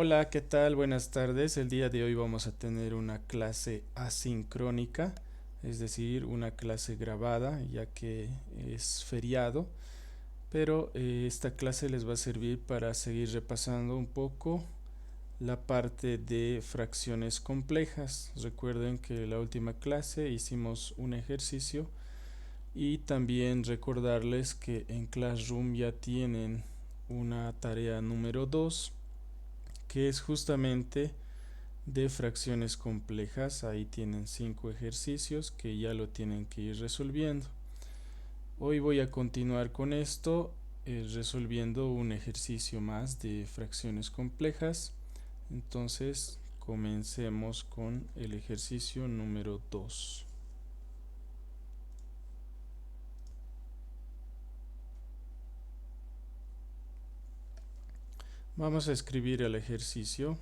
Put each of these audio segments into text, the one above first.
Hola, ¿qué tal? Buenas tardes. El día de hoy vamos a tener una clase asincrónica, es decir, una clase grabada, ya que es feriado, pero esta clase les va a servir para seguir repasando un poco la parte de fracciones complejas. Recuerden que en la última clase hicimos un ejercicio y también recordarles que en Classroom ya tienen una tarea número 2 que es justamente de fracciones complejas. Ahí tienen 5 ejercicios que ya lo tienen que ir resolviendo. Hoy voy a continuar con esto, resolviendo un ejercicio más de fracciones complejas. Entonces comencemos con el ejercicio número 2. Vamos a escribir el ejercicio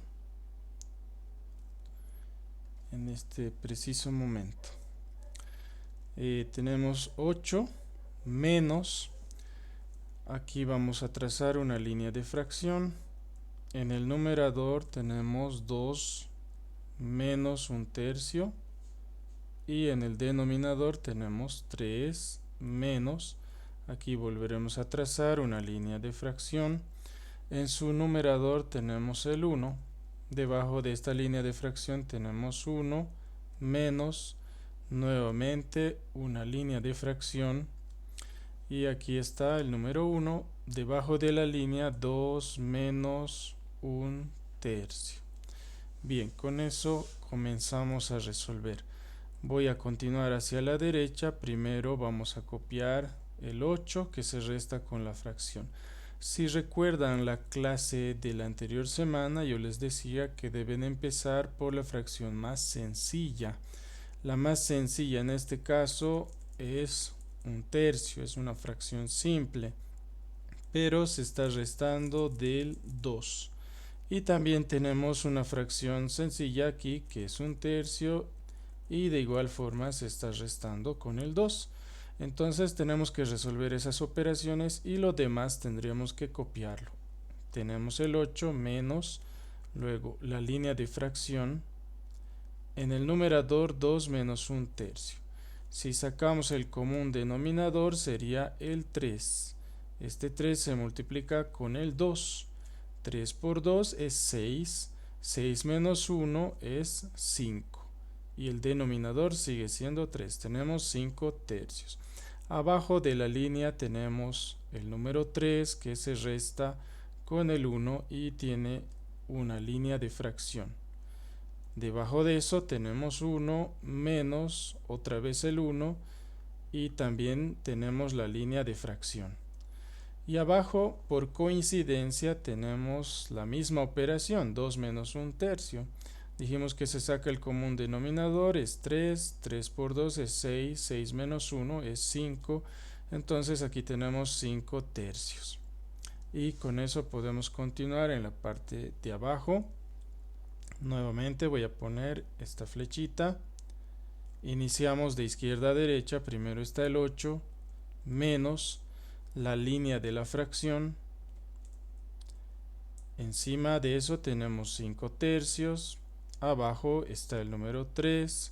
en este preciso momento. Tenemos 8 menos, aquí vamos a trazar una línea de fracción. En el numerador tenemos 2 menos un tercio y en el denominador tenemos 3 menos, aquí volveremos a trazar una línea de fracción. En su numerador tenemos el 1, debajo de esta línea de fracción tenemos 1 menos, nuevamente una línea de fracción, y aquí está el número 1, debajo de la línea 2 menos un tercio. Bien, con eso comenzamos a resolver. Voy a continuar hacia la derecha. Primero vamos a copiar el 8 que se resta con la fracción. Si recuerdan la clase de la anterior semana, yo les decía que deben empezar por la fracción más sencilla. La más sencilla en este caso es un tercio, es una fracción simple, pero se está restando del 2. Y también tenemos una fracción sencilla aquí que es un tercio y de igual forma se está restando con el 2. Entonces tenemos que resolver esas operaciones y lo demás tendríamos que copiarlo. Tenemos el 8 menos, luego la línea de fracción, en el numerador 2 menos un tercio. Si sacamos el común denominador sería el 3. Este 3 se multiplica con el 2. 3 por 2 es 6. 6 menos 1 es 5. Y el denominador sigue siendo 3. Tenemos 5 tercios. Abajo de la línea tenemos el número 3 que se resta con el 1 y tiene una línea de fracción. Debajo de eso tenemos 1 menos otra vez el 1 y también tenemos la línea de fracción. Y abajo, por coincidencia, tenemos la misma operación, 2 menos un tercio. Dijimos que se saca el común denominador, es 3, 3 por 2 es 6, 6 menos 1 es 5, entonces aquí tenemos 5 tercios. Y con eso podemos continuar en la parte de abajo. Nuevamente voy a poner esta flechita. Iniciamos de izquierda a derecha, primero está el 8 menos la línea de la fracción. Encima de eso tenemos 5 tercios. Abajo está el número 3.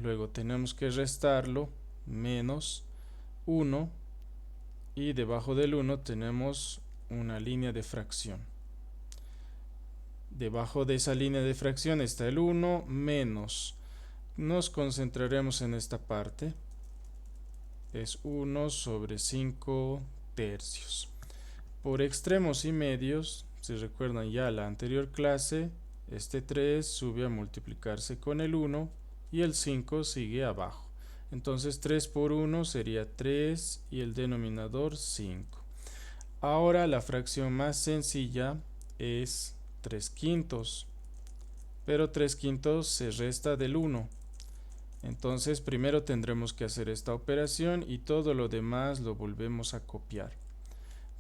Luego tenemos que restarlo, menos 1. Y debajo del 1 tenemos una línea de fracción. Debajo de esa línea de fracción está el 1 menos. Nos concentraremos en esta parte. Es 1 sobre 5 tercios. Por extremos y medios, si recuerdan ya la anterior clase, este 3 sube a multiplicarse con el 1 y el 5 sigue abajo. Entonces 3 por 1 sería 3 y el denominador 5. Ahora la fracción más sencilla es 3 quintos, pero 3 quintos se resta del 1. Entonces primero tendremos que hacer esta operación y todo lo demás lo volvemos a copiar.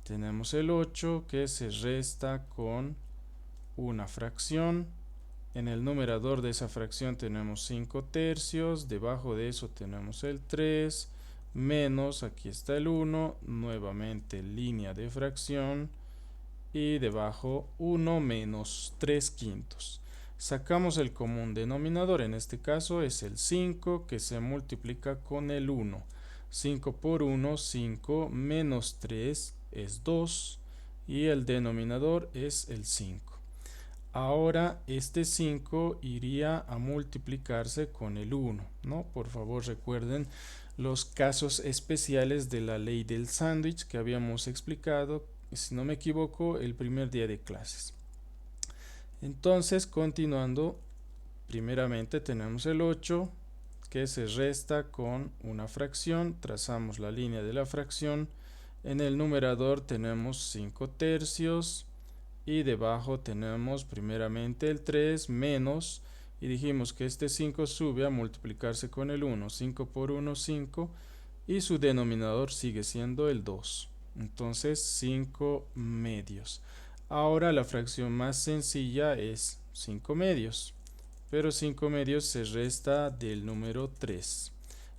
Tenemos el 8 que se resta con una fracción. En el numerador de esa fracción tenemos 5 tercios. Debajo de eso tenemos el 3 menos, aquí está el 1, nuevamente línea de fracción. y debajo 1 menos 3 quintos. Sacamos el común denominador, en este caso es el 5 que se multiplica con el 1. 5 por 1, 5, menos 3 es 2 y el denominador es el 5. Ahora este 5 iría a multiplicarse con el 1, ¿no? Por favor recuerden los casos especiales de la ley del sándwich que habíamos explicado, si no me equivoco, el primer día de clases. Entonces, continuando, primeramente tenemos el 8 que se resta con una fracción, trazamos la línea de la fracción, en el numerador tenemos 5 tercios y debajo tenemos primeramente el 3 menos, y dijimos que este 5 sube a multiplicarse con el 1, 5 por 1, 5, y su denominador sigue siendo el 2, entonces 5 medios. Ahora la fracción más sencilla es 5 medios, pero 5 medios se resta del número 3.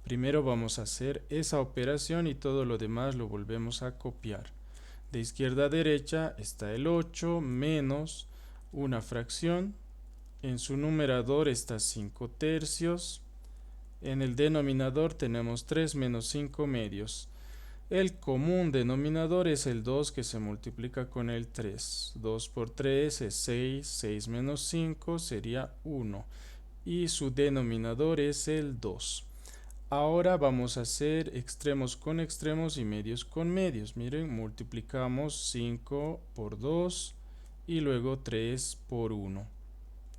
Primero vamos a hacer esa operación y todo lo demás lo volvemos a copiar. De izquierda a derecha está el 8 menos una fracción, en su numerador está 5 tercios, en el denominador tenemos 3 menos 5 medios. El común denominador es el 2 que se multiplica con el 3. 2 por 3 es 6, 6 menos 5 sería 1 y su denominador es el 2. Ahora vamos a hacer extremos con extremos y medios con medios. Miren, multiplicamos 5 por 2 y luego 3 por 1.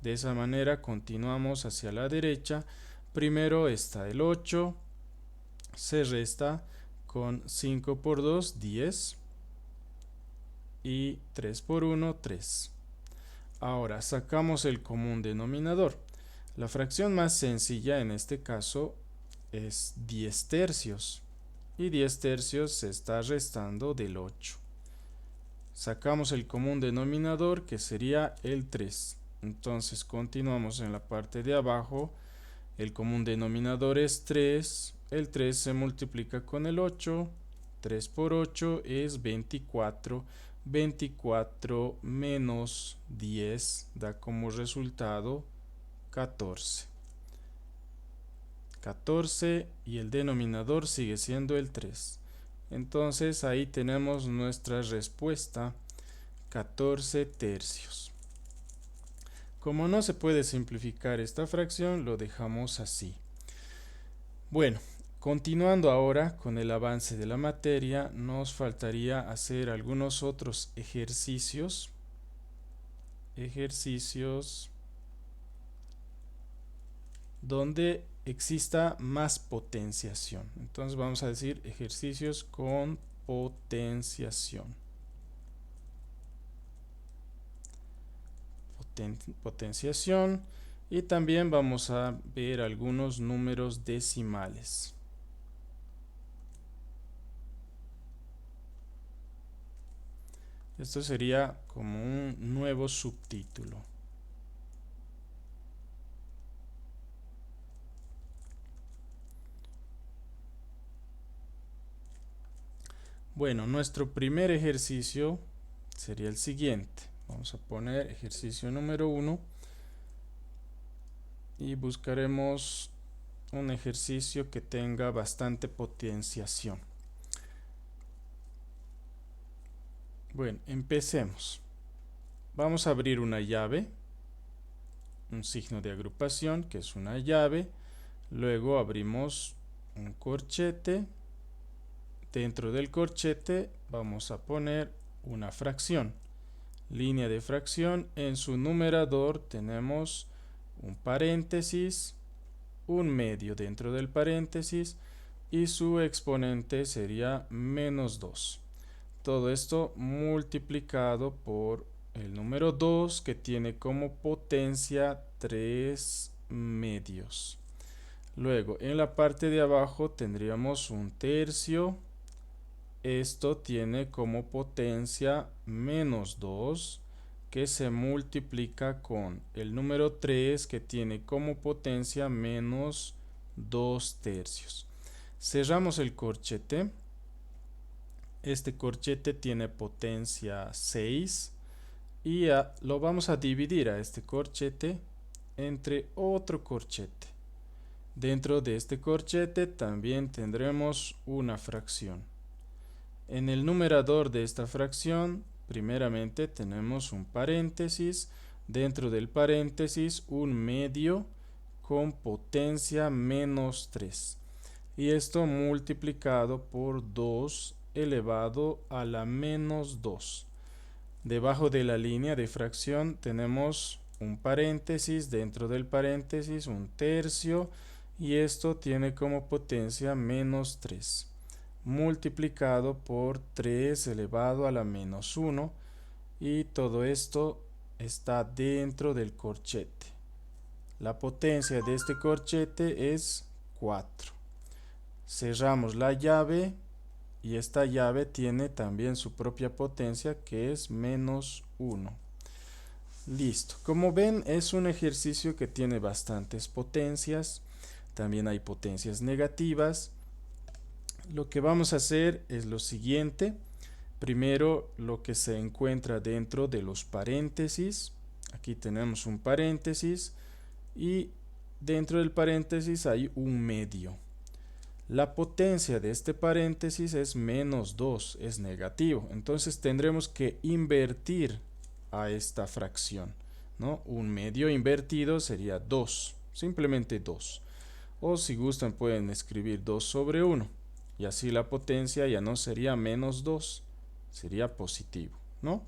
De esa manera continuamos hacia la derecha. Primero está el 8, se resta con 5 por 2, 10 y 3 por 1, 3. Ahora sacamos el común denominador. La fracción más sencilla en este caso es 10 tercios y 10 tercios se está restando del 8. Sacamos el común denominador que sería el 3. Entonces continuamos en la parte de abajo. El común denominador es 3. El 3 se multiplica con el 8. 3 por 8 es 24. 24 menos 10 da como resultado 14. 14 y el denominador sigue siendo el 3. Entonces ahí tenemos nuestra respuesta, 14 tercios. Como no se puede simplificar esta fracción, lo dejamos así. Bueno, continuando ahora con el avance de la materia, nos faltaría hacer algunos otros ejercicios. Ejercicios donde exista más potenciación. Entonces vamos a decir ejercicios con potenciación. Potenciación, y también vamos a ver algunos números decimales. Esto sería como un nuevo subtítulo. Bueno, nuestro primer ejercicio sería el siguiente. Vamos a poner ejercicio número 1 y buscaremos un ejercicio que tenga bastante potenciación. Bueno, empecemos. Vamos a abrir una llave, un signo de agrupación que es una llave. Luego abrimos un corchete. Dentro del corchete vamos a poner una fracción. Línea de fracción, en su numerador tenemos un paréntesis, un medio dentro del paréntesis y su exponente sería menos 2. Todo esto multiplicado por el número 2 que tiene como potencia 3 medios. Luego en la parte de abajo tendríamos un tercio. Esto tiene como potencia menos 2 que se multiplica con el número 3 que tiene como potencia menos 2 tercios. Cerramos el corchete. Este corchete tiene potencia 6 y lo vamos a dividir a este corchete entre otro corchete. Dentro de este corchete también tendremos una fracción. En el numerador de esta fracción, primeramente tenemos un paréntesis. Dentro del paréntesis, un medio con potencia menos 3. Y esto multiplicado por 2 elevado a la menos 2. Debajo de la línea de fracción tenemos un paréntesis, dentro del paréntesis un tercio, y esto tiene como potencia menos 3, multiplicado por 3 elevado a la menos 1, y todo esto está dentro del corchete. La potencia de este corchete es 4. Cerramos la llave y esta llave tiene también su propia potencia, que es menos 1. Listo. Como ven, es un ejercicio que tiene bastantes potencias. También hay potencias negativas. Lo que vamos a hacer es lo siguiente. Primero, lo que se encuentra dentro de los paréntesis. Aquí tenemos un paréntesis y dentro del paréntesis hay un medio. La potencia de este paréntesis es menos 2, es negativo. Entonces tendremos que invertir a esta fracción, ¿no? Un medio invertido sería 2, simplemente 2. O si gustan pueden escribir 2 sobre 1. Y así la potencia ya no sería menos 2, sería positivo, ¿no?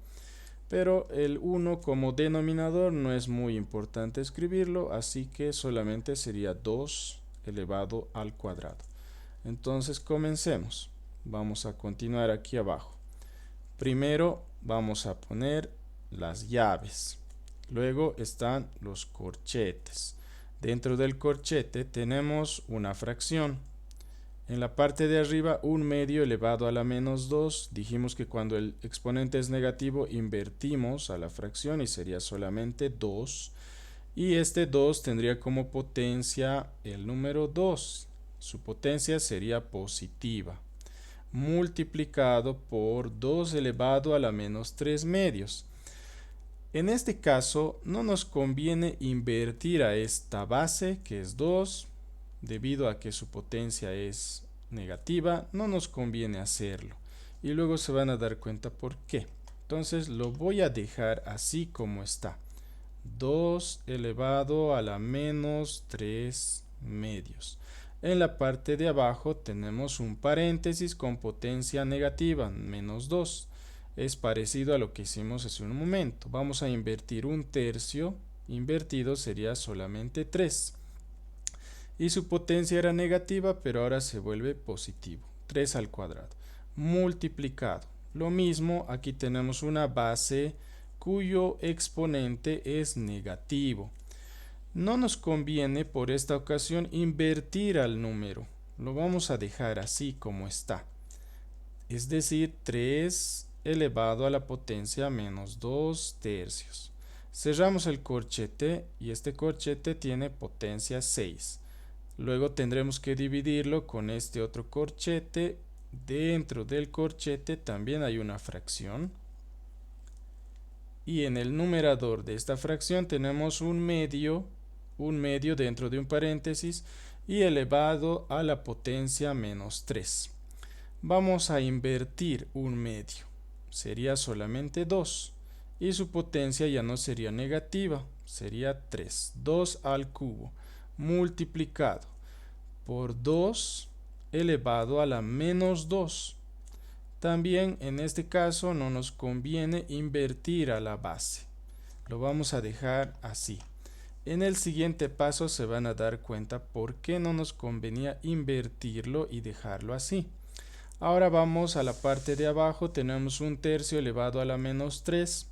Pero el 1 como denominador no es muy importante escribirlo, así que solamente sería 2 elevado al cuadrado. Entonces comencemos. Vamos a continuar aquí abajo. Primero vamos a poner las llaves. Luego están los corchetes. Dentro del corchete tenemos una fracción. En la parte de arriba, un medio elevado a la menos 2. Dijimos que cuando el exponente es negativo, invertimos a la fracción y sería solamente 2. Y este 2 tendría como potencia el número 2. Su potencia sería positiva, multiplicado por 2 elevado a la menos 3 medios. En este caso, no nos conviene invertir a esta base, que es 2, debido a que su potencia es negativa, no nos conviene hacerlo. Y luego se van a dar cuenta por qué. Entonces lo voy a dejar así como está. 2 elevado a la menos 3 medios. En la parte de abajo tenemos un paréntesis con potencia negativa, menos 2. Es parecido a lo que hicimos hace un momento. Vamos a invertir un tercio. Invertido sería solamente 3. Y su potencia era negativa, pero ahora se vuelve positivo. 3 al cuadrado. Multiplicado. Lo mismo, aquí tenemos una base cuyo exponente es negativo. No nos conviene por esta ocasión invertir al número. Lo vamos a dejar así como está. Es decir, 3 elevado a la potencia menos 2 tercios. Cerramos el corchete y este corchete tiene potencia 6. Luego tendremos que dividirlo con este otro corchete. Dentro del corchete también hay una fracción. Y en el numerador de esta fracción tenemos un medio dentro de un paréntesis y elevado a la potencia menos 3. Vamos a invertir un medio. Sería solamente 2. Y su potencia ya no sería negativa, sería 3. 2 al cubo multiplicado por 2 elevado a la menos 2. También en este caso no nos conviene invertir a la base. Lo vamos a dejar así. En el siguiente paso se van a dar cuenta por qué no nos convenía invertirlo y dejarlo así. Ahora vamos a la parte de abajo. Tenemos un tercio elevado a la menos 3.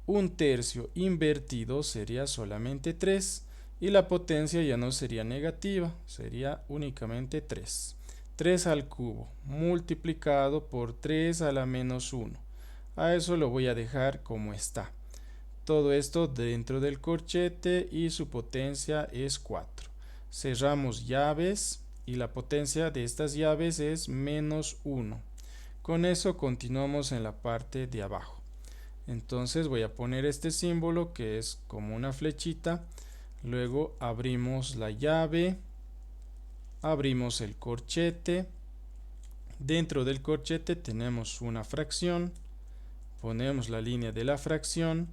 Un tercio invertido sería solamente 3. Y la potencia ya no sería negativa, sería únicamente 3. 3 al cubo multiplicado por 3 a la menos 1. A eso lo voy a dejar como está. Todo esto dentro del corchete y su potencia es 4. Cerramos llaves y la potencia de estas llaves es menos 1. Con eso continuamos en la parte de abajo. Entonces voy a poner este símbolo que es como una flechita. Luego abrimos la llave, abrimos el corchete. Dentro del corchete tenemos una fracción, ponemos la línea de la fracción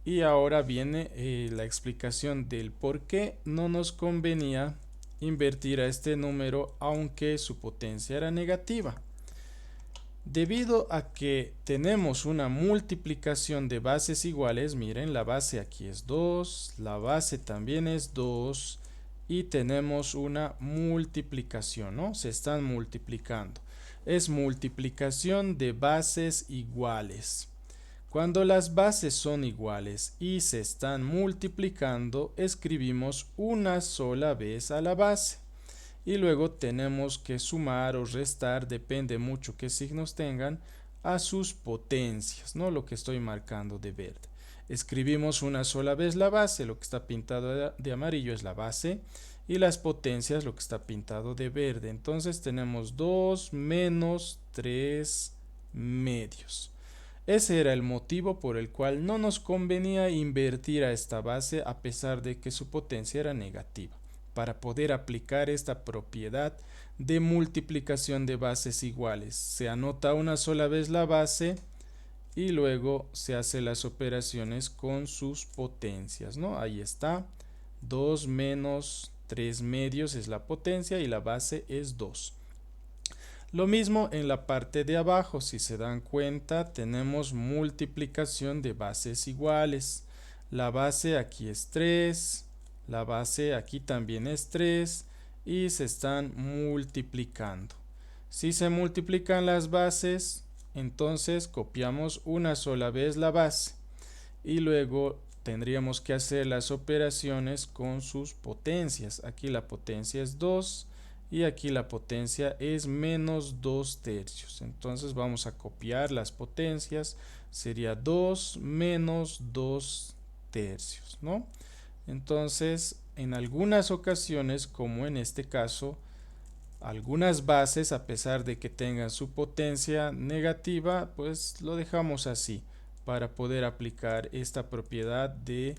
y ahora viene la explicación del por qué no nos convenía invertir a este número aunque su potencia era negativa. Debido a que tenemos una multiplicación de bases iguales, miren, la base aquí es 2, la base también es 2 y tenemos una multiplicación, ¿no? Se están multiplicando. Es multiplicación de bases iguales. Cuando las bases son iguales y se están multiplicando, escribimos una sola vez a la base. Y luego tenemos que sumar o restar, depende mucho qué signos tengan, a sus potencias, ¿no? Lo que estoy marcando de verde. Escribimos una sola vez la base, lo que está pintado de amarillo es la base, y las potencias, lo que está pintado de verde. Entonces tenemos 2 menos 3 medios. Ese era el motivo por el cual no nos convenía invertir a esta base a pesar de que su potencia era negativa, para poder aplicar esta propiedad de multiplicación de bases iguales. Se anota una sola vez la base y luego se hace las operaciones con sus potencias, ¿no? Ahí está, 2 menos 3 medios es la potencia y la base es 2. Lo mismo en la parte de abajo, si se dan cuenta, tenemos multiplicación de bases iguales. La base aquí es 3, la base aquí también es 3 y se están multiplicando. Si se multiplican las bases, entonces copiamos una sola vez la base y luego tendríamos que hacer las operaciones con sus potencias. Aquí la potencia es 2 y aquí la potencia es menos 2 tercios. Entonces vamos a copiar las potencias, sería 2 menos 2 tercios, ¿no? Entonces, en algunas ocasiones, como en este caso, algunas bases, a pesar de que tengan su potencia negativa, pues lo dejamos así para poder aplicar esta propiedad de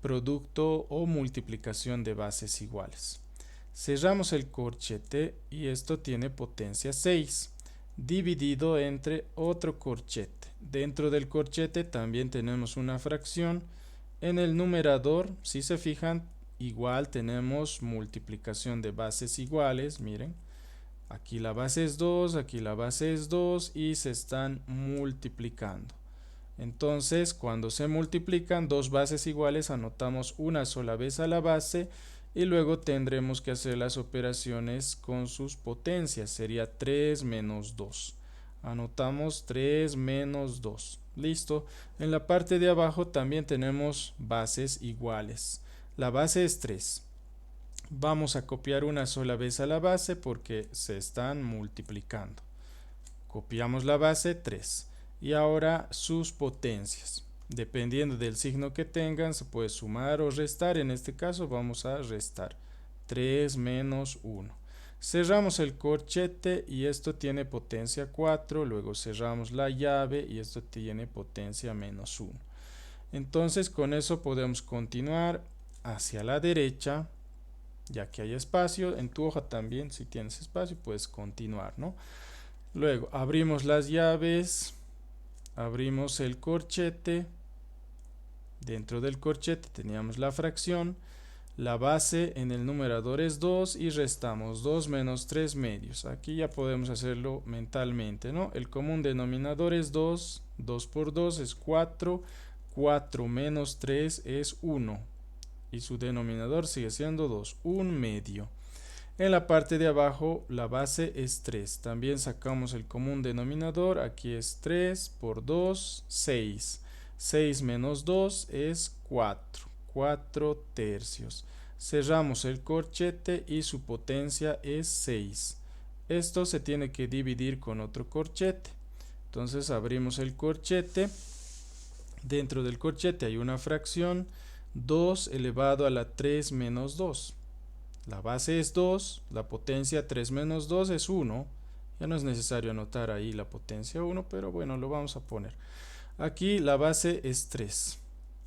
producto o multiplicación de bases iguales. Cerramos el corchete y esto tiene potencia 6 dividido entre otro corchete. Dentro del corchete también tenemos una fracción. En el numerador, si se fijan, igual tenemos multiplicación de bases iguales. Miren, aquí la base es 2, aquí la base es 2 y se están multiplicando. Entonces, cuando se multiplican dos bases iguales, anotamos una sola vez a la base y luego tendremos que hacer las operaciones con sus potencias. Sería 3 menos 2. Anotamos 3 menos 2. Listo. En la parte de abajo también tenemos bases iguales. La base es 3. Vamos a copiar una sola vez a la base porque se están multiplicando. Copiamos la base 3. Y ahora sus potencias. Dependiendo del signo que tengan, se puede sumar o restar. En este caso vamos a restar. 3 menos 1. Cerramos el corchete y esto tiene potencia 4. Luego cerramos la llave y esto tiene potencia menos 1. Entonces con eso podemos continuar hacia la derecha, ya que hay espacio. En tu hoja también, si tienes espacio, puedes continuar, ¿no? Luego abrimos las llaves. Abrimos el corchete. Dentro del corchete teníamos la fracción. La base en el numerador es 2 y restamos 2 menos 3 medios. Aquí ya podemos hacerlo mentalmente, ¿no? El común denominador es 2. 2 por 2 es 4. 4 menos 3 es 1. Y su denominador sigue siendo 2. 1 medio. En la parte de abajo la base es 3. También sacamos el común denominador. Aquí es 3 por 2, 6. 6 menos 2 es 4. 4 tercios. Cerramos el corchete y su potencia es 6. Esto se tiene que dividir con otro corchete. Entonces abrimos el corchete. Dentro del corchete hay una fracción. 2 elevado a la 3 menos 2. La base es 2, la potencia 3 menos 2 es 1 Ya no es necesario anotar ahí la potencia 1, pero bueno, lo vamos a poner. Aquí la base es 3.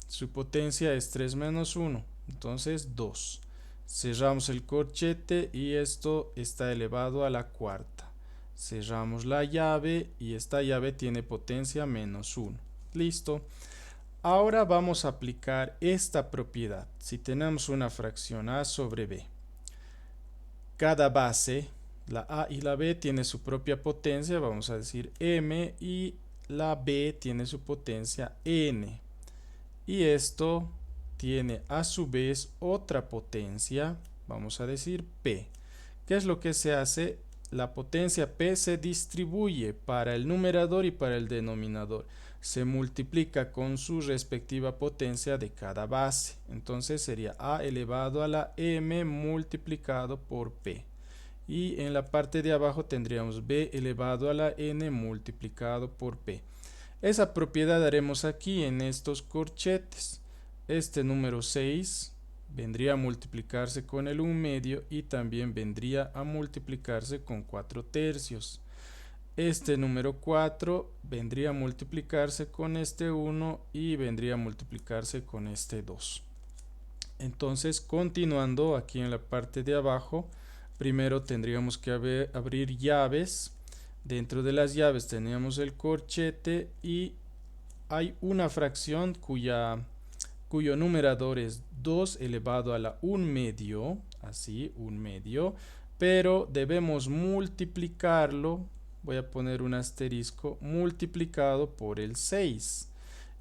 Su potencia es 3 menos 1, entonces 2. Cerramos el corchete y esto está elevado a la cuarta. Cerramos la llave y esta llave tiene potencia menos 1. Listo. Ahora vamos a aplicar esta propiedad. Si tenemos una fracción a sobre b, cada base, la a y la b, tiene su propia potencia, vamos a decir m, y la b tiene su potencia n. Y esto tiene a su vez otra potencia, vamos a decir p. ¿Qué es lo que se hace? La potencia p se distribuye para el numerador y para el denominador. Se multiplica con su respectiva potencia de cada base. Entonces sería a elevado a la m multiplicado por p. Y en la parte de abajo tendríamos b elevado a la n multiplicado por p. Esa propiedad haremos aquí en estos corchetes. Este número 6 vendría a multiplicarse con el 1/2 y también vendría a multiplicarse con 4/3. Este número 4 vendría a multiplicarse con este 1 y vendría a multiplicarse con este 2. Entonces, continuando aquí en la parte de abajo, primero tendríamos que abrir llaves. Dentro de las llaves teníamos el corchete y hay una fracción cuyo numerador es 2 elevado a la 1/2, así, 1/2, pero debemos multiplicarlo, voy a poner un asterisco, multiplicado por el 6.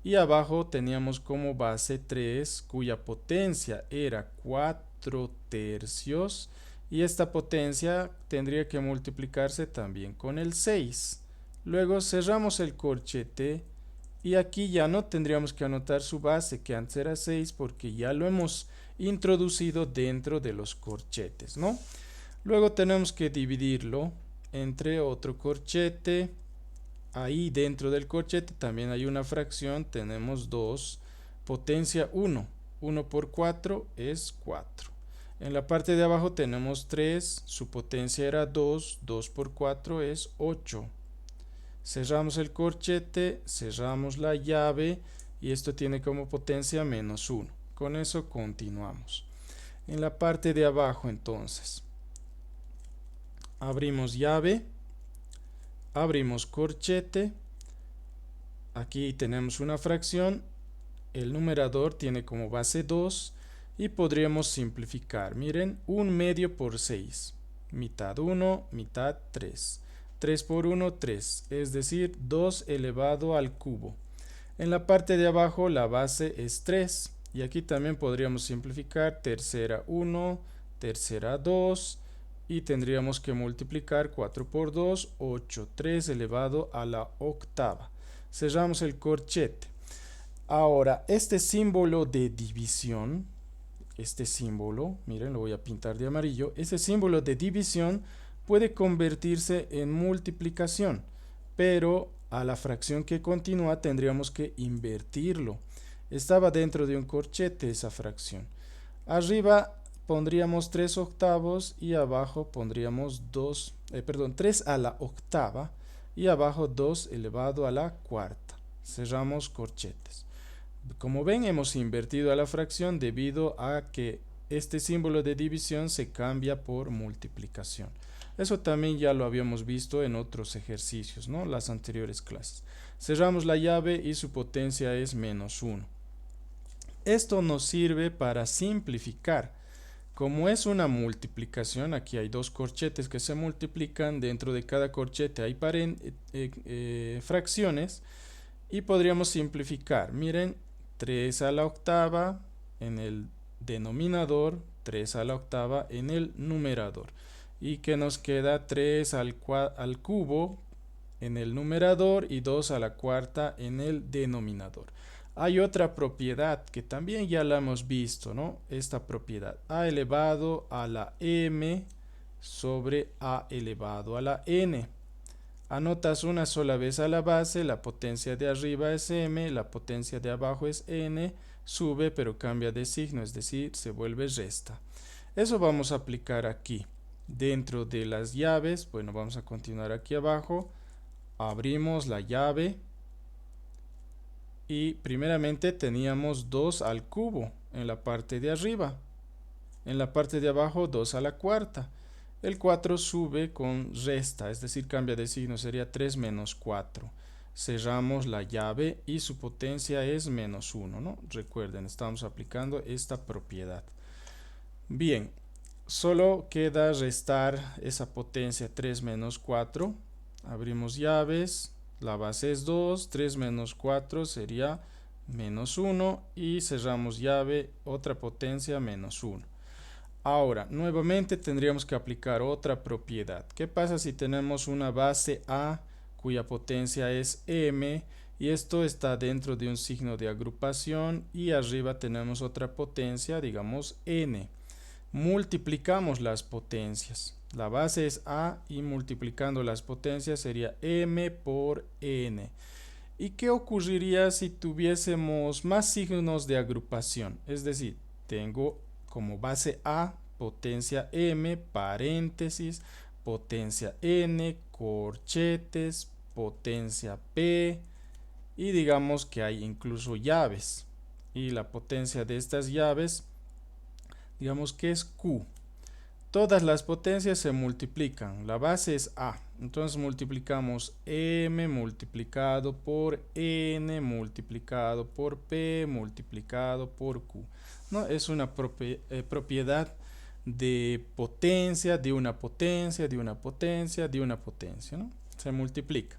Y abajo teníamos como base 3, cuya potencia era 4/3, y esta potencia tendría que multiplicarse también con el 6. Luego cerramos el corchete y aquí ya no tendríamos que anotar su base, que antes era 6, porque ya lo hemos introducido dentro de los corchetes, ¿no? Luego tenemos que dividirlo entre otro corchete. Ahí dentro del corchete también hay una fracción, tenemos 2, potencia 1. 1 por 4 es 4. En la parte de abajo tenemos 3, su potencia era 2, 2 por 4 es 8. Cerramos el corchete, cerramos la llave y esto tiene como potencia menos 1. Con eso continuamos. En la parte de abajo entonces, abrimos llave, abrimos corchete, aquí tenemos una fracción, el numerador tiene como base 2 y podríamos simplificar. Miren, 1/2 por 6, mitad 1, mitad 3. 3 por 1, 3, es decir, 2 elevado al cubo. En la parte de abajo la base es 3 y aquí también podríamos simplificar, tercera 1, tercera 2 y tendríamos que multiplicar 4 por 2, 8, 3 elevado a la octava. Cerramos el corchete. Ahora, este símbolo de división, este símbolo, miren, lo voy a pintar de amarillo, este símbolo de división puede convertirse en multiplicación, pero a la fracción que continúa tendríamos que invertirlo. Estaba dentro de un corchete esa fracción. Arriba pondríamos 3 octavos y abajo pondríamos 3 a la octava y abajo 2 elevado a la cuarta. Cerramos corchetes. Como ven, hemos invertido a la fracción debido a que este símbolo de división se cambia por multiplicación. Eso también ya lo habíamos visto en otros ejercicios, ¿no? Las anteriores clases. Cerramos la llave y su potencia es menos 1. Esto nos sirve para simplificar. Como es una multiplicación, aquí hay dos corchetes que se multiplican, dentro de cada corchete hay fracciones y podríamos simplificar. Miren, 3 a la octava en el denominador, 3 a la octava en el numerador. Y que nos queda 3 al cubo en el numerador y 2 a la cuarta en el denominador. Hay otra propiedad que también ya la hemos visto, ¿no? Esta propiedad, a elevado a la m sobre a elevado a la n. Anotas una sola vez a la base, la potencia de arriba es m, la potencia de abajo es n, sube pero cambia de signo, es decir, se vuelve resta. Eso vamos a aplicar aquí. Dentro de las llaves, bueno, vamos a continuar aquí abajo. Abrimos la llave y primeramente teníamos 2 al cubo en la parte de arriba. En la parte de abajo 2 a la cuarta. El 4 sube con resta, es decir, cambia de signo, sería 3 menos 4. Cerramos la llave y su potencia es menos 1, ¿no? Recuerden, estamos aplicando esta propiedad. Bien, solo queda restar esa potencia 3 menos 4. Abrimos llaves, la base es 2, 3 menos 4 sería menos 1 y cerramos llave, otra potencia menos 1. Ahora, nuevamente tendríamos que aplicar otra propiedad. ¿Qué pasa si tenemos una base A cuya potencia es m y esto está dentro de un signo de agrupación y arriba tenemos otra potencia, digamos n? Multiplicamos las potencias. La base es A y multiplicando las potencias sería m por n. ¿Y qué ocurriría si tuviésemos más signos de agrupación? Es decir, tengo como base A potencia m, paréntesis, potencia n, corchetes, potencia p, y digamos que hay incluso llaves. Y la potencia de estas llaves, digamos que es q. Todas las potencias se multiplican. La base es A. Entonces multiplicamos m multiplicado por n multiplicado por p multiplicado por q. ¿No? Es una propiedad de potencia, de una potencia, de una potencia, de una potencia, ¿no? Se multiplica.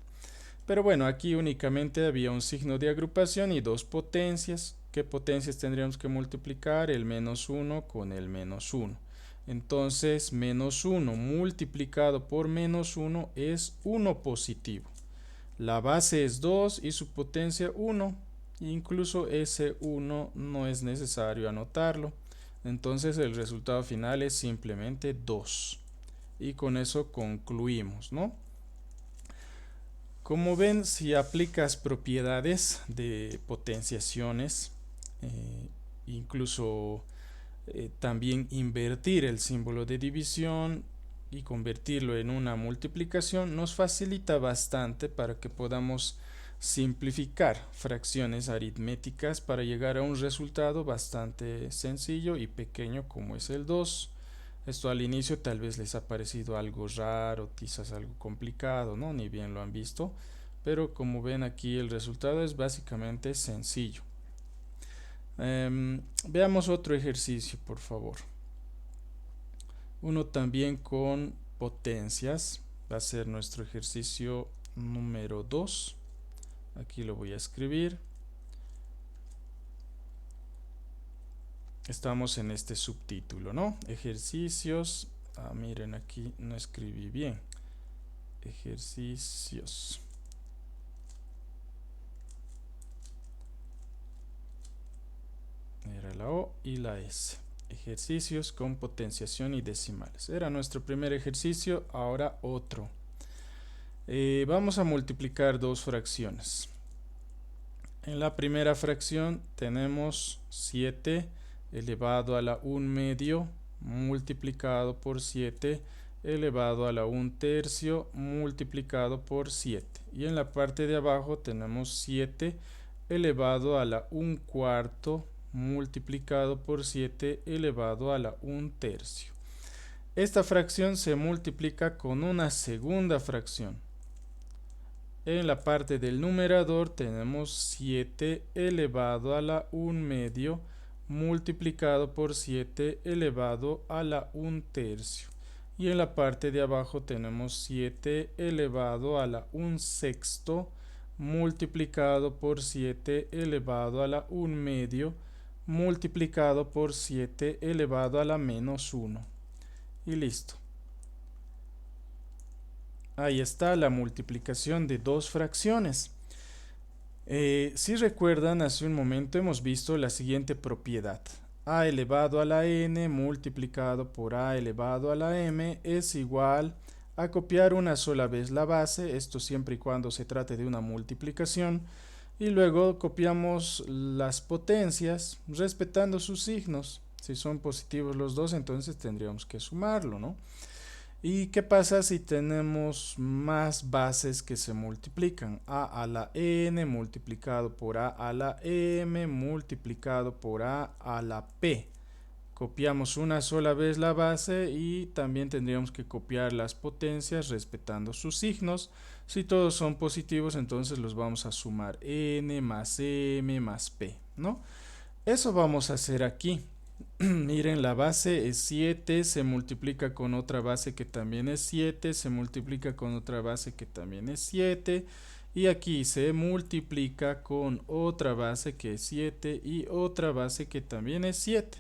Pero bueno, aquí únicamente había un signo de agrupación y 2 potencias. ¿Qué potencias tendríamos que multiplicar? El menos 1 con el menos 1. Entonces, menos 1 multiplicado por menos 1 es 1 positivo. La base es 2 y su potencia 1. Incluso ese 1 no es necesario anotarlo. Entonces, el resultado final es simplemente 2. Y con eso concluimos, ¿no? Como ven, si aplicas propiedades de potenciaciones, incluso también invertir el símbolo de división y convertirlo en una multiplicación, nos facilita bastante para que podamos simplificar fracciones aritméticas para llegar a un resultado bastante sencillo y pequeño como es el 2. Esto al inicio tal vez les ha parecido algo raro, quizás algo complicado, ¿no? Ni bien lo han visto, pero como ven aquí el resultado es básicamente sencillo. Veamos otro ejercicio, por favor. Uno también con potencias. Va a ser nuestro ejercicio número 2. Aquí lo voy a escribir. Estamos en este subtítulo, ¿no? Ejercicios. Miren, aquí no escribí bien. Ejercicios. Era la O y la S. Ejercicios con potenciación y decimales. Era nuestro primer ejercicio, ahora otro. Vamos a multiplicar dos fracciones. En la primera fracción tenemos 7 elevado a la 1 medio multiplicado por 7 elevado a la 1 tercio multiplicado por 7. Y en la parte de abajo tenemos 7 elevado a la 1 cuarto multiplicado por 7 elevado a la 1 tercio. Esta fracción se multiplica con una segunda fracción. En la parte del numerador tenemos 7 elevado a la 1 medio multiplicado por 7 elevado a la 1 tercio. Y en la parte de abajo tenemos 7 elevado a la 1 sexto multiplicado por 7 elevado a la 1 medio multiplicado por 7 elevado a la menos 1. Y listo. Ahí está la multiplicación de dos fracciones. Si recuerdan, hace un momento hemos visto la siguiente propiedad. A elevado a la n multiplicado por a elevado a la m es igual a copiar una sola vez la base, esto siempre y cuando se trate de una multiplicación, y luego copiamos las potencias respetando sus signos. Si son positivos los dos, entonces tendríamos que sumarlo, ¿no? ¿Y qué pasa si tenemos más bases que se multiplican? A a la n multiplicado por a la m multiplicado por a la p. Copiamos una sola vez la base y también tendríamos que copiar las potencias respetando sus signos. Si todos son positivos, entonces los vamos a sumar n más m más p, ¿no? Eso vamos a hacer aquí. Miren, la base es 7, se multiplica con otra base que también es 7, se multiplica con otra base que también es 7, y aquí se multiplica con otra base que es 7 y otra base que también es 7.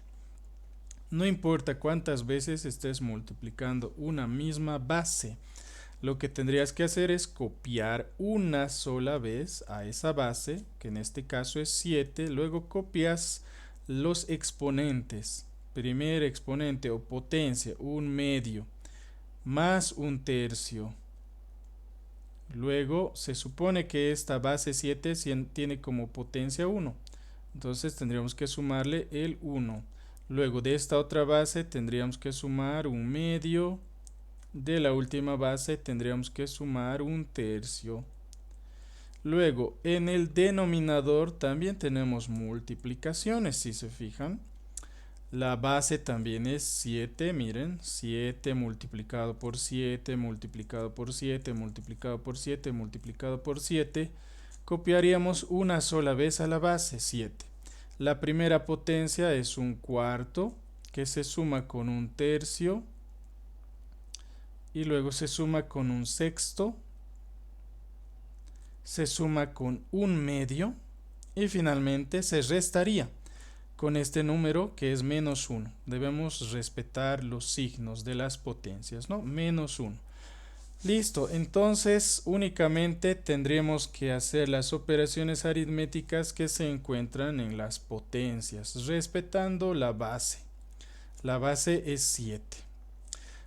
No importa cuántas veces estés multiplicando una misma base, lo que tendrías que hacer es copiar una sola vez a esa base, que en este caso es 7, luego copias los exponentes. Primer exponente o potencia, 1/2, más 1/3. Luego se supone que esta base 7 tiene como potencia 1. Entonces tendríamos que sumarle el 1. Luego de esta otra base tendríamos que sumar 1/2. De la última base tendríamos que sumar 1/3. Luego en el denominador también tenemos multiplicaciones, si se fijan. La base también es 7, miren, 7 multiplicado por 7, multiplicado por 7, multiplicado por 7, multiplicado por 7. Copiaríamos una sola vez a la base, 7. La primera potencia es 1/4, que se suma con 1/3, y luego se suma con 1/6, se suma con 1/2, y finalmente se restaría con este número que es -1. Debemos respetar los signos de las potencias, ¿no? -1. Listo, entonces únicamente tendríamos que hacer las operaciones aritméticas que se encuentran en las potencias, respetando la base. La base es 7.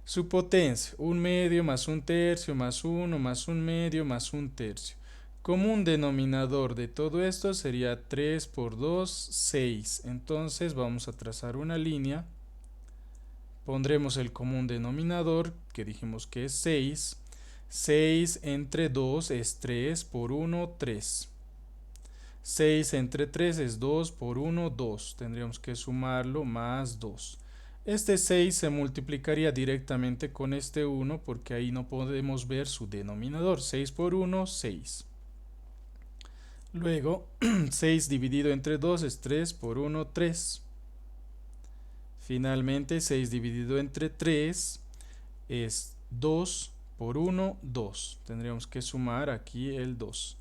Su potencia, 1/2 más 1/3 más 1 más 1/2 más 1/3. Común denominador de todo esto sería 3 por 2, 6. Entonces vamos a trazar una línea. Pondremos el común denominador, que dijimos que es 6. 6 entre 2 es 3 por 1, 3. 6 entre 3 es 2 por 1, 2. Tendríamos que sumarlo más 2. Este 6 se multiplicaría directamente con este 1 porque ahí no podemos ver su denominador. 6 por 1, 6. Luego, 6 dividido entre 2 es 3 por 1, 3. Finalmente, 6 dividido entre 3 es 2 por 1, 2. Tendríamos que sumar aquí el 2.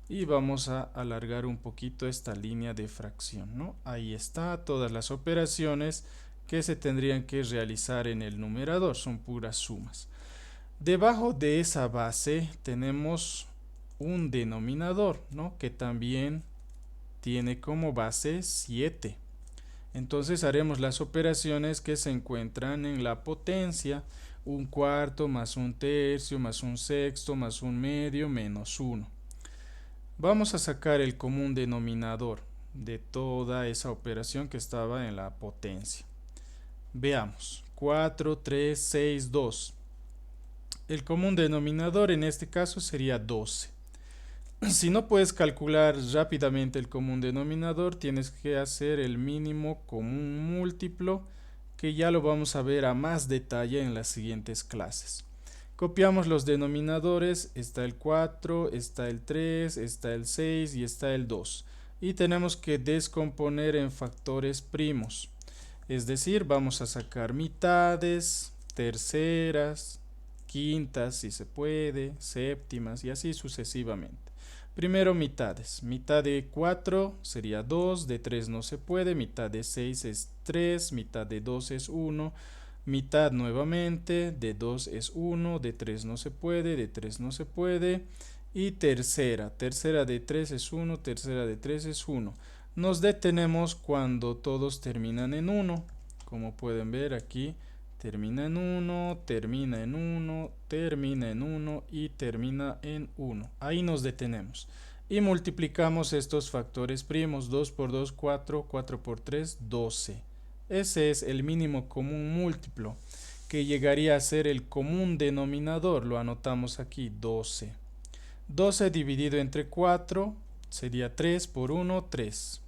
Y vamos a alargar un poquito esta línea de fracción, ¿no? Ahí está, todas las operaciones que se tendrían que realizar en el numerador, son puras sumas. Debajo de esa base tenemos un denominador, ¿no? Que también tiene como base 7. Entonces haremos las operaciones que se encuentran en la potencia: 1/4 más 1/3 más 1/6 más 1/2 menos 1. Vamos a sacar el común denominador de toda esa operación que estaba en la potencia. Veamos, 4, 3, 6, 2. El común denominador en este caso sería 12. Si no puedes calcular rápidamente el común denominador, tienes que hacer el mínimo común múltiplo, que ya lo vamos a ver a más detalle en las siguientes clases. Copiamos los denominadores, está el 4, está el 3, está el 6 y está el 2. Y tenemos que descomponer en factores primos. Es decir, vamos a sacar mitades, terceras, quintas si se puede, séptimas y así sucesivamente. Primero mitades. Mitad de 4 sería 2, de 3 no se puede, mitad de 6 es 3, mitad de 2 es 1, mitad nuevamente, de 2 es 1, de 3 no se puede, de 3 no se puede, y tercera de 3 es 1, tercera de 3 es 1. Nos detenemos cuando todos terminan en 1, como pueden ver aquí. Termina en 1, termina en 1, termina en 1 y termina en 1. Ahí nos detenemos. Y multiplicamos estos factores primos. 2 por 2, 4, 4 por 3, 12. Ese es el mínimo común múltiplo que llegaría a ser el común denominador. Lo anotamos aquí, 12. 12 dividido entre 4 sería 3 por 1, 3.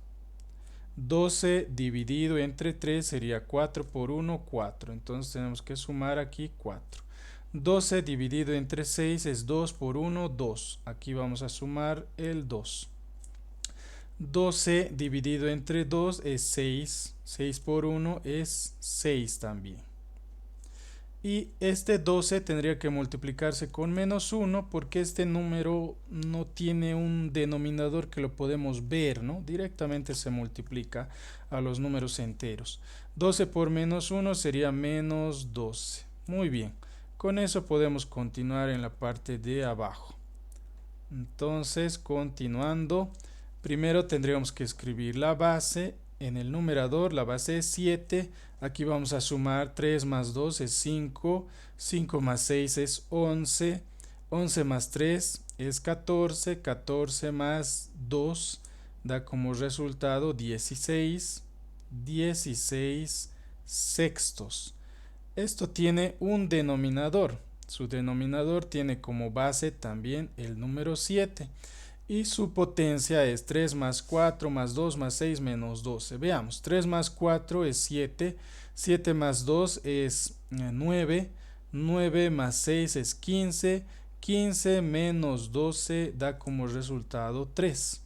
12 dividido entre 3 sería 4 por 1, 4. Entonces tenemos que sumar aquí 4. 12 dividido entre 6 es 2 por 1, 2. Aquí vamos a sumar el 2. 12 dividido entre 2 es 6. 6 por 1 es 6 también. Y este 12 tendría que multiplicarse con menos 1 porque este número no tiene un denominador que lo podemos ver, ¿no? Directamente se multiplica a los números enteros. 12 por menos 1 sería menos 12. Muy bien. Con eso podemos continuar en la parte de abajo. Entonces, continuando, primero tendríamos que escribir la base. En el numerador la base es 7. Aquí vamos a sumar 3 más 2 es 5. 5 más 6 es 11. 11 más 3 es 14. 14 más 2 da como resultado 16. 16 sextos. Esto tiene un denominador. Su denominador tiene como base también el número 7. Y su potencia es 3 más 4 más 2 más 6 menos 12. Veamos, 3 más 4 es 7. 7 más 2 es 9. 9 más 6 es 15. 15 menos 12 da como resultado 3.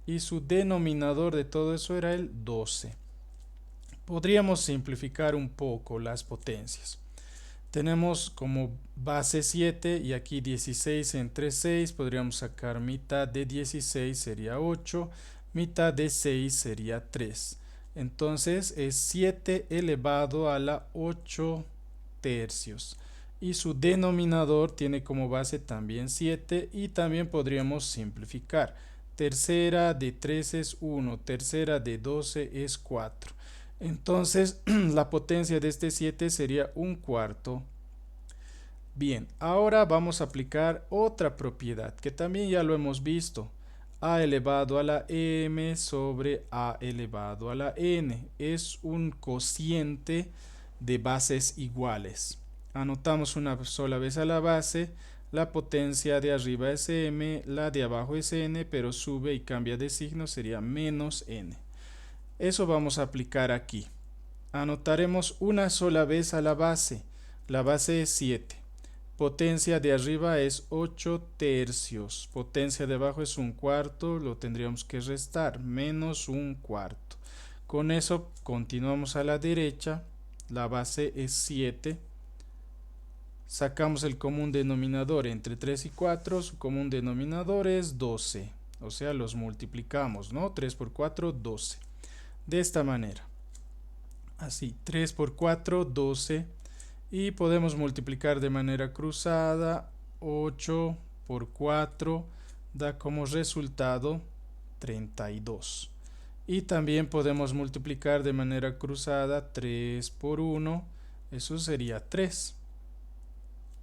Y su denominador de todo eso era el 12. Podríamos simplificar un poco las potencias. Tenemos como base 7 y aquí 16 entre 6. Podríamos sacar mitad de 16 sería 8. Mitad de 6 sería 3. Entonces es 7 elevado a la 8 tercios. Y su denominador tiene como base también 7 y también podríamos simplificar. Tercera de 3 es 1. Tercera de 12 es 4. Entonces la potencia de este 7 sería un cuarto. Bien, ahora vamos a aplicar otra propiedad que también ya lo hemos visto. A elevado a la m sobre a elevado a la n. Es un cociente de bases iguales. Anotamos una sola vez a la base. La potencia de arriba es m, la de abajo es n, pero sube y cambia de signo, sería menos n. Eso vamos a aplicar aquí. Anotaremos una sola vez a la base. La base es 7. Potencia de arriba es 8 tercios. Potencia de abajo es un cuarto. Lo tendríamos que restar. Menos un cuarto. Con eso continuamos a la derecha. La base es 7. Sacamos el común denominador entre 3 y 4. Su común denominador es 12. O sea, los multiplicamos, ¿no? 3 por 4, 12. De esta manera. Así, 3 por 4, 12. Y podemos multiplicar de manera cruzada. 8 por 4 da como resultado 32. Y también podemos multiplicar de manera cruzada 3 por 1. Eso sería 3.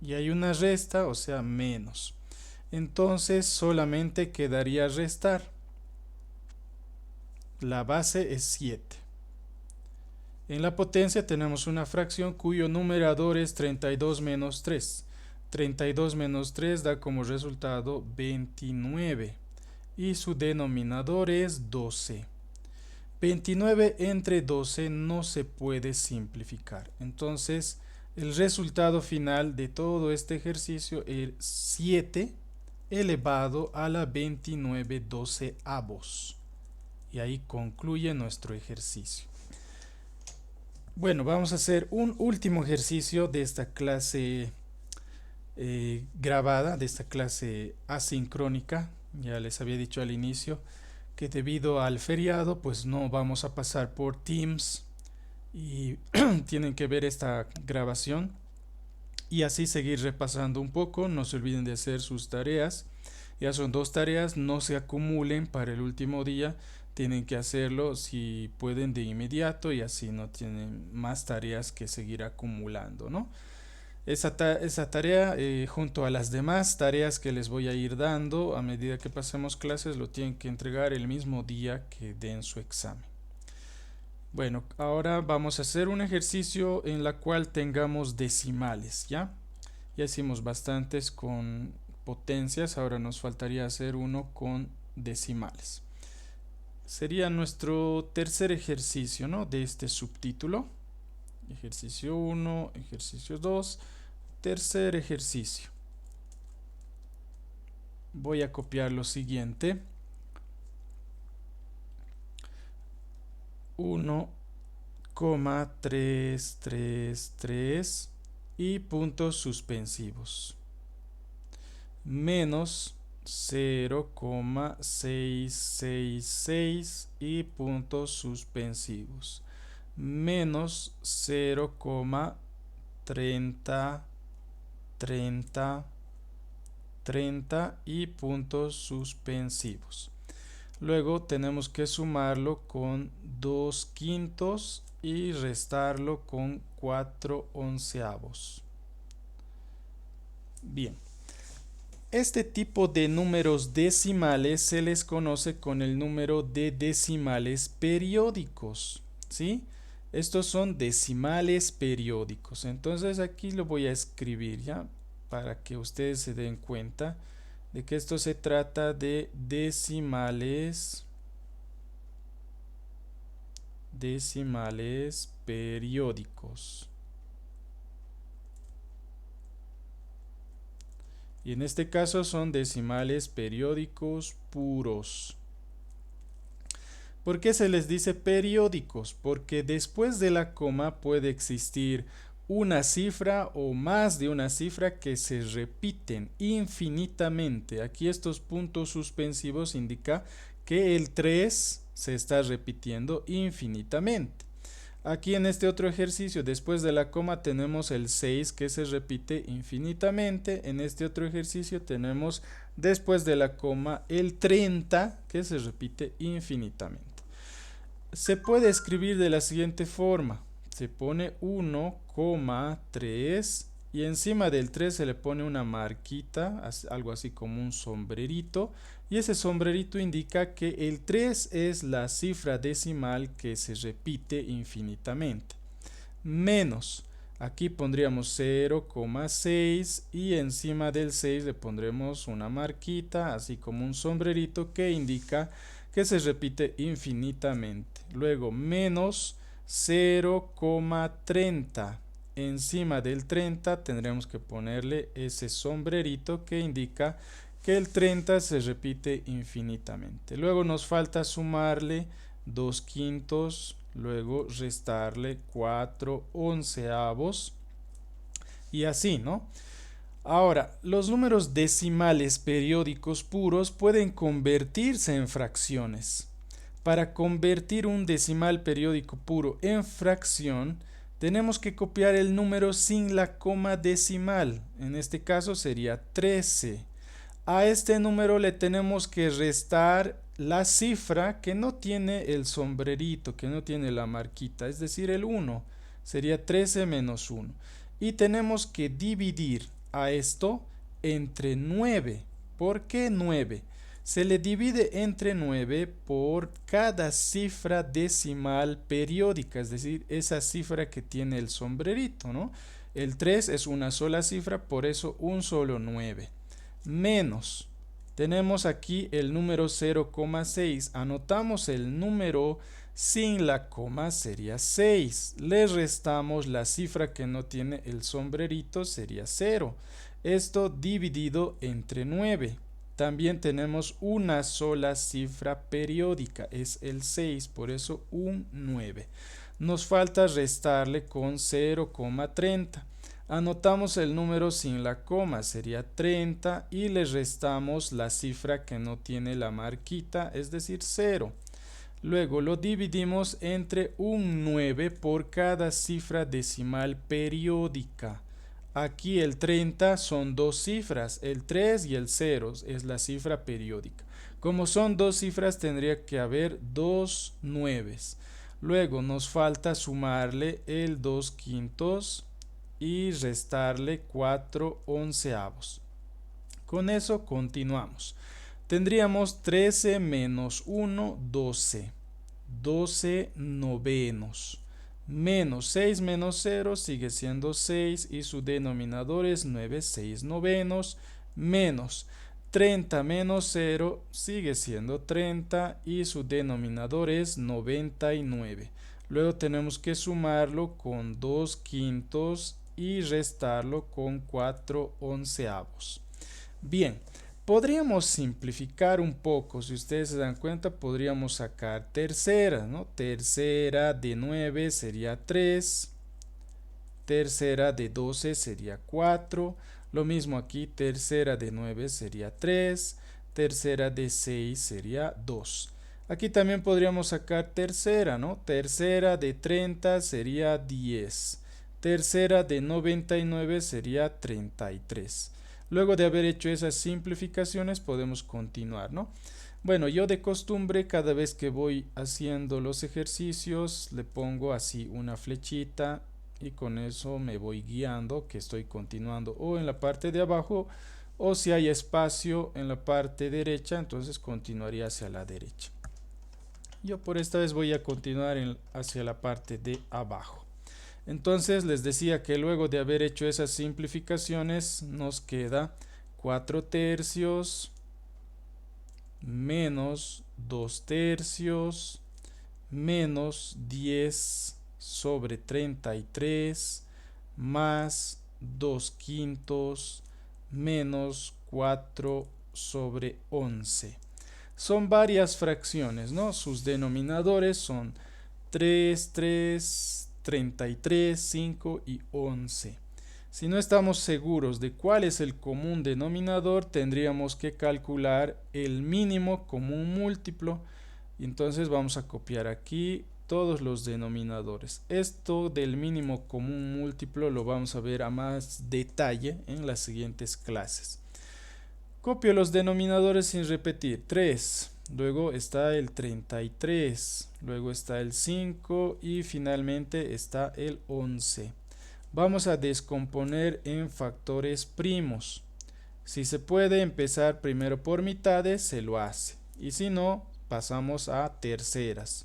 Y hay una resta, o sea, menos. Entonces solamente quedaría restar. La base es 7. En la potencia tenemos una fracción cuyo numerador es 32 menos 3. 32 menos 3 da como resultado 29. Y su denominador es 12. 29 entre 12 no se puede simplificar. Entonces, el resultado final de todo este ejercicio es 7 elevado a la 29 doceavos. Y ahí concluye nuestro ejercicio. Bueno, vamos a hacer un último ejercicio de esta clase grabada, de esta clase asincrónica. Ya les había dicho al inicio que debido al feriado, pues no vamos a pasar por Teams y tienen que ver esta grabación y así seguir repasando un poco. No se olviden de hacer sus tareas. Ya son 2 tareas, no se acumulen para el último día. Tienen que hacerlo si pueden de inmediato y así no tienen más tareas que seguir acumulando, ¿no? Esa tarea junto a las demás tareas que les voy a ir dando a medida que pasemos clases lo tienen que entregar el mismo día que den su examen. Bueno, ahora vamos a hacer un ejercicio en la cual tengamos decimales, ¿ya? Ya hicimos bastantes con potencias, ahora nos faltaría hacer uno con decimales. Sería nuestro tercer ejercicio, ¿no? De este subtítulo. Ejercicio 1, ejercicio 2, tercer ejercicio. Voy a copiar lo siguiente. 1,333 y puntos suspensivos. Menos 0,666 y puntos suspensivos. Menos 0,3030 y puntos suspensivos. Luego tenemos que sumarlo con 2 quintos y restarlo con 4 onceavos. Bien. Este tipo de números decimales se les conoce con el número de decimales periódicos, ¿sí? Estos son decimales periódicos. Entonces aquí lo voy a escribir ya para que ustedes se den cuenta de que esto se trata de decimales periódicos. Y en este caso son decimales periódicos puros. ¿Por qué se les dice periódicos? Porque después de la coma puede existir una cifra o más de una cifra que se repiten infinitamente. Aquí estos puntos suspensivos indican que el 3 se está repitiendo infinitamente. Aquí en este otro ejercicio, después de la coma tenemos el 6 que se repite infinitamente. En este otro ejercicio tenemos después de la coma el 30 que se repite infinitamente. Se puede escribir de la siguiente forma. Se pone 1,3 y encima del 3 se le pone una marquita, algo así como un sombrerito. Y ese sombrerito indica que el 3 es la cifra decimal que se repite infinitamente. Menos, aquí pondríamos 0,6 y encima del 6 le pondremos una marquita, así como un sombrerito que indica que se repite infinitamente. Luego menos 0,30. Encima del 30 tendremos que ponerle ese sombrerito que indica que el 30 se repite infinitamente. Luego nos falta sumarle 2 quintos, luego restarle 4 onceavos y así, ¿no? Ahora, los números decimales periódicos puros pueden convertirse en fracciones. Para convertir un decimal periódico puro en fracción, tenemos que copiar el número sin la coma decimal. En este caso sería 13. A este número le tenemos que restar la cifra que no tiene el sombrerito, que no tiene la marquita, es decir, el 1. Sería 13 menos 1. Y tenemos que dividir a esto entre 9. ¿Por qué 9? Se le divide entre 9 por cada cifra decimal periódica, es decir, esa cifra que tiene el sombrerito, ¿no? El 3 es una sola cifra, por eso un solo 9. Menos, tenemos aquí el número 0,6. Anotamos el número sin la coma, sería 6. Le restamos la cifra que no tiene el sombrerito, sería 0. Esto dividido entre 9. También tenemos una sola cifra periódica, es el 6, por eso un 9. Nos falta restarle con 0,30. Anotamos el número sin la coma, sería 30, y le restamos la cifra que no tiene la marquita, es decir, 0. Luego lo dividimos entre un 9 por cada cifra decimal periódica. Aquí el 30 son dos cifras, el 3 y el 0 es la cifra periódica. Como son dos cifras tendría que haber dos 9. Luego nos falta sumarle el 2 quintos y restarle 4 onceavos. Con eso continuamos. Tendríamos 13 menos 1, 12. 12 novenos. Menos 6 menos 0 sigue siendo 6 y su denominador es 9 6 novenos. Menos 30 menos 0 sigue siendo 30 y su denominador es 99. Luego tenemos que sumarlo con 2 quintos y restarlo con 4 onceavos. Bien, podríamos simplificar un poco. Si ustedes se dan cuenta, podríamos sacar tercera, ¿no? Tercera de 9 sería 3. Tercera de 12 sería 4. Lo mismo aquí, tercera de 9 sería 3. Tercera de 6 sería 2. Aquí también podríamos sacar tercera, ¿no? Tercera de 30 sería 10. Tercera de 99 sería 33. Luego de haber hecho esas simplificaciones podemos continuar, ¿no? Bueno, yo de costumbre cada vez que voy haciendo los ejercicios le pongo así una flechita y con eso me voy guiando que estoy continuando o en la parte de abajo o si hay espacio en la parte derecha, entonces continuaría hacia la derecha. Yo por esta vez voy a continuar hacia la parte de abajo. Entonces les decía que luego de haber hecho esas simplificaciones nos queda 4 tercios menos 2 tercios menos 10 sobre 33 más 2 quintos menos 4 sobre 11. Son varias fracciones, ¿no? Sus denominadores son 3, 3, 33, 5 y 11. Si no estamos seguros de cuál es el común denominador, tendríamos que calcular el mínimo común múltiplo. Y entonces vamos a copiar aquí todos los denominadores. Esto del mínimo común múltiplo lo vamos a ver a más detalle en las siguientes clases. Copio los denominadores sin repetir. 3, luego está el 33, luego está el 5 y finalmente está el 11. Vamos a descomponer en factores primos. Si se puede empezar primero por mitades, se lo hace. Y si no, pasamos a terceras.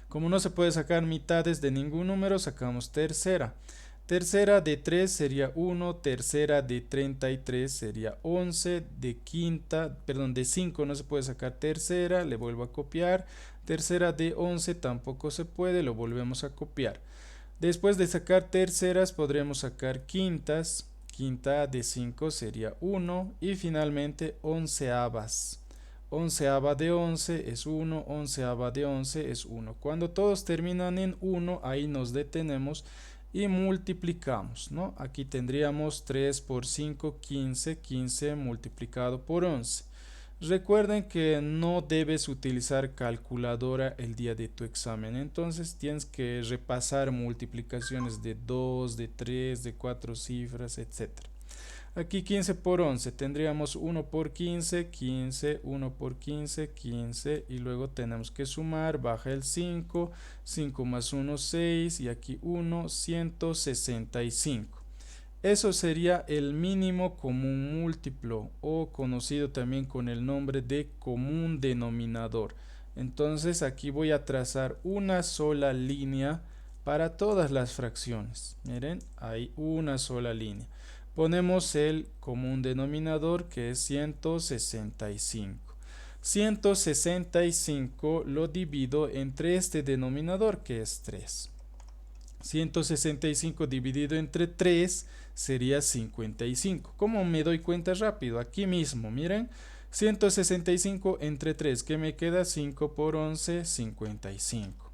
Como no se puede sacar mitades de ningún número, sacamos tercera. Tercera de 3 sería 1, tercera de 33 sería 11, de 5 no se puede sacar tercera, le vuelvo a copiar. Tercera de 11 tampoco se puede, lo volvemos a copiar. Después de sacar terceras podremos sacar quintas. Quinta de 5 sería 1 y finalmente onceavas. Onceava de 11 es 1, onceava de 11 es 1. Cuando todos terminan en 1, ahí nos detenemos y multiplicamos, ¿no? Aquí tendríamos 3 por 5, 15, 15 multiplicado por 11. Recuerden que no debes utilizar calculadora el día de tu examen, entonces tienes que repasar multiplicaciones de 2, de 3, de 4 cifras, etc. Aquí 15 por 11, tendríamos 1 por 15, 15, 1 por 15, 15 y luego tenemos que sumar, baja el 5, 5 más 1, 6 y aquí 1, 165. Eso sería el mínimo común múltiplo o conocido también con el nombre de común denominador. Entonces aquí voy a trazar una sola línea para todas las fracciones. Miren, hay una sola línea. Ponemos el común denominador que es 165. 165 lo divido entre este denominador que es 3. 165 dividido entre 3 sería 55. ¿Cómo me doy cuenta rápido? Aquí mismo, miren. 165 entre 3, que me queda 5 por 11, 55.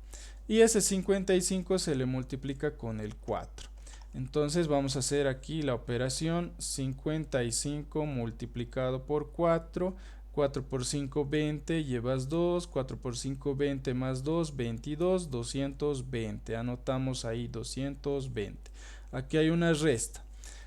Y ese 55 se le multiplica con el 4. Entonces vamos a hacer aquí la operación 55 multiplicado por 4. 4 por 5, 20, llevas 2, 4 por 5, 20 más 2, 22, 220. Anotamos ahí 220. Aquí hay una resta.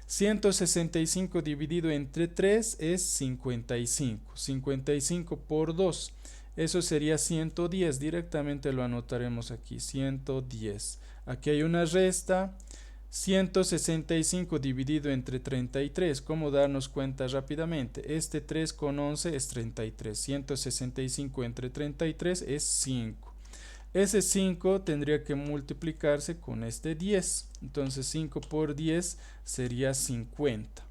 165 dividido entre 3 es 55. 55 por 2. Eso sería 110. Directamente lo anotaremos aquí. 110. Aquí hay una resta. 165 dividido entre 33. ¿Cómo darnos cuenta rápidamente? Este 3 con 11 es 33. 165 entre 33 es 5. ese 5 tendría que multiplicarse con este 10. Entonces 5 por 10 sería 50.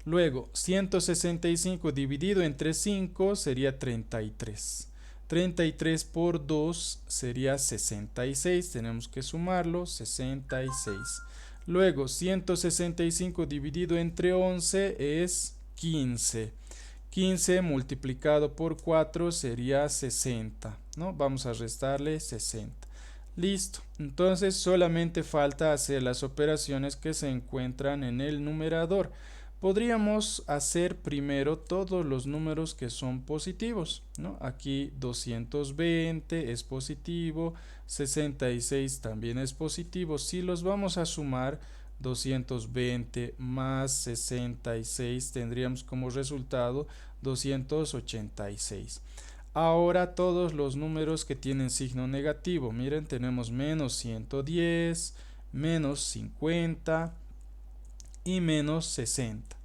Luego 165 dividido entre 5 sería 33. 33 por 2 sería 66. Tenemos que sumarlo, 66. Luego 165 dividido entre 11 es 15. 15 multiplicado por 4 sería 60, ¿no? Vamos a restarle 60. Listo. Entonces solamente falta hacer las operaciones que se encuentran en el numerador. Podríamos hacer primero todos los números que son positivos, ¿no? Aquí 220 es positivo, 66 también es positivo. Si los vamos a sumar, 220 más 66 tendríamos como resultado 286. Ahora todos los números que tienen signo negativo, miren, tenemos menos 110, menos 50 y menos 60.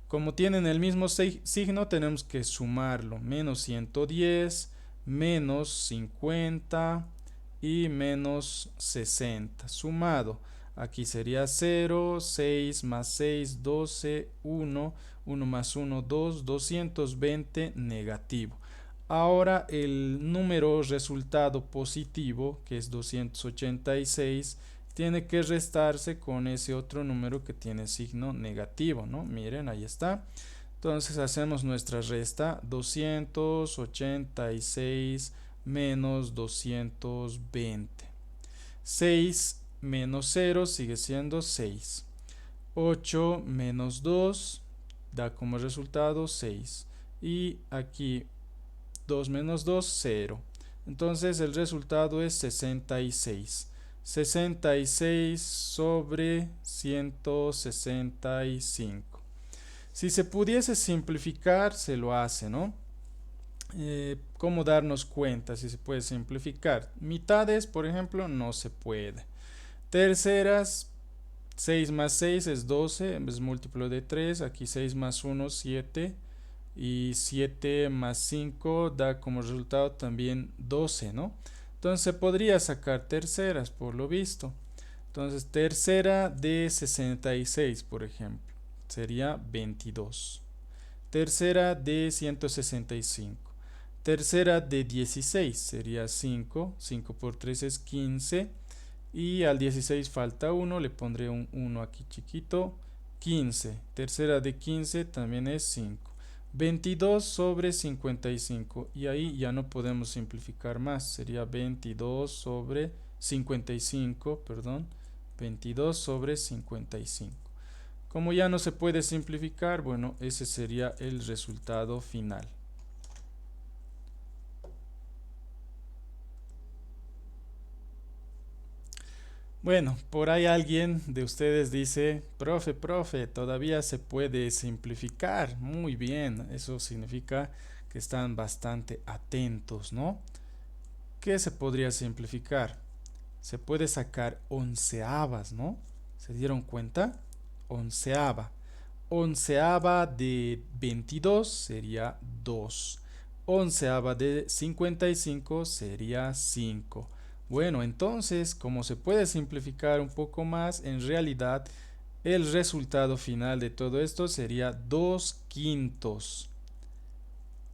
Como tienen el mismo signo, tenemos que sumarlo. Menos 110, menos 50 y menos 60. Sumado. Aquí sería 0, 6 más 6, 12, 1, 1 más 1, 2, 220 negativo. Ahora el número resultado positivo, que es 286, tiene que restarse con ese otro número que tiene signo negativo, ¿no? Miren, ahí está. Entonces hacemos nuestra resta, 286 menos 220. 6 menos 0 sigue siendo 6. 8 menos 2 da como resultado 6. Y aquí 2 menos 2, 0. Entonces el resultado es 66. 66 sobre 165. Si se pudiese simplificar, se lo hace, ¿no? ¿Cómo darnos cuenta si se puede simplificar? Mitades, por ejemplo, no se puede. Terceras, 6 más 6 es 12, es múltiplo de 3. Aquí 6 más 1, 7. Y 7 más 5 da como resultado también 12, ¿no? Entonces se podría sacar terceras, por lo visto. Entonces tercera de 66, por ejemplo, sería 22. Tercera de 165. Tercera de 16 sería 5. 5 por 3 es 15. Y al 16 falta 1, le pondré un 1 aquí chiquito. 15. Tercera de 15 también es 5. 22 sobre 55 y ahí ya no podemos simplificar más, sería 22 sobre 55, perdón, 22 sobre 55. Como ya no se puede simplificar, bueno, ese sería el resultado final. Bueno, por ahí alguien de ustedes dice, profe, todavía se puede simplificar. Muy bien, eso significa que están bastante atentos, ¿no? ¿Qué se podría simplificar? Se puede sacar onceavas, ¿no? ¿Se dieron cuenta? Onceava. Onceava de 22 sería 2. Onceava de 55 sería 5. Bueno, entonces, como se puede simplificar un poco más, en realidad el resultado final de todo esto sería 2 quintos.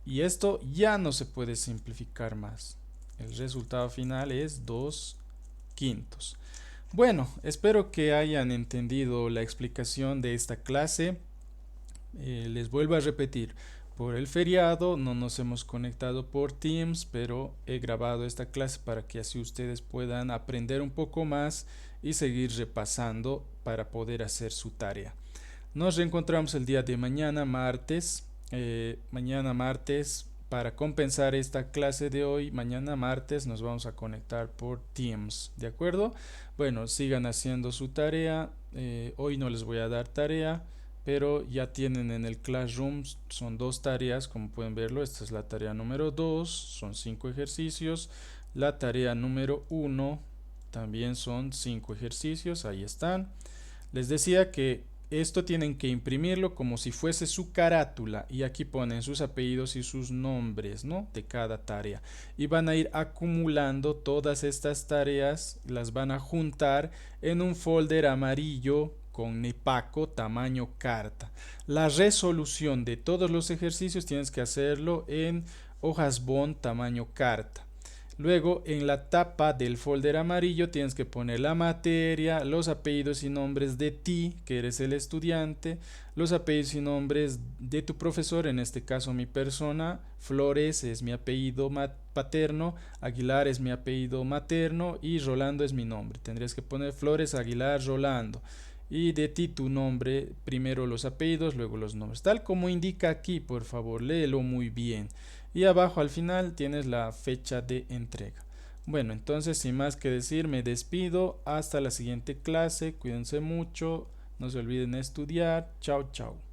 Y esto ya no se puede simplificar más. El resultado final es 2 quintos. Bueno, espero que hayan entendido la explicación de esta clase. Les vuelvo a repetir, por el feriado no nos hemos conectado por Teams, pero he grabado esta clase para que así ustedes puedan aprender un poco más y seguir repasando para poder hacer su tarea. Nos reencontramos el día de mañana, martes. Mañana martes, para compensar esta clase de hoy, mañana martes nos vamos a conectar por Teams, ¿de acuerdo? Bueno, sigan haciendo su tarea. Hoy no les voy a dar tarea, pero ya tienen en el Classroom, son 2 tareas, como pueden verlo. Esta es la tarea número 2, son 5 ejercicios. La tarea número 1 también son 5 ejercicios, ahí están. Les decía que esto tienen que imprimirlo como si fuese su carátula y aquí ponen sus apellidos y sus nombres, ¿no?, de cada tarea, y van a ir acumulando todas estas tareas, las van a juntar en un folder amarillo con Nepaco tamaño carta. La resolución de todos los ejercicios tienes que hacerlo en hojas bond tamaño carta. Luego en la tapa del folder amarillo tienes que poner la materia, los apellidos y nombres de ti, que eres el estudiante, los apellidos y nombres de tu profesor, en este caso mi persona, Flores es mi apellido paterno, Aguilar es mi apellido materno y Rolando es mi nombre. Tendrías que poner Flores, Aguilar, Rolando. Y de ti tu nombre, primero los apellidos, luego los nombres. Tal como indica aquí, por favor, léelo muy bien. Y abajo al final tienes la fecha de entrega. Bueno, entonces sin más que decir, me despido. Hasta la siguiente clase. Cuídense mucho. No se olviden estudiar. Chao, chao.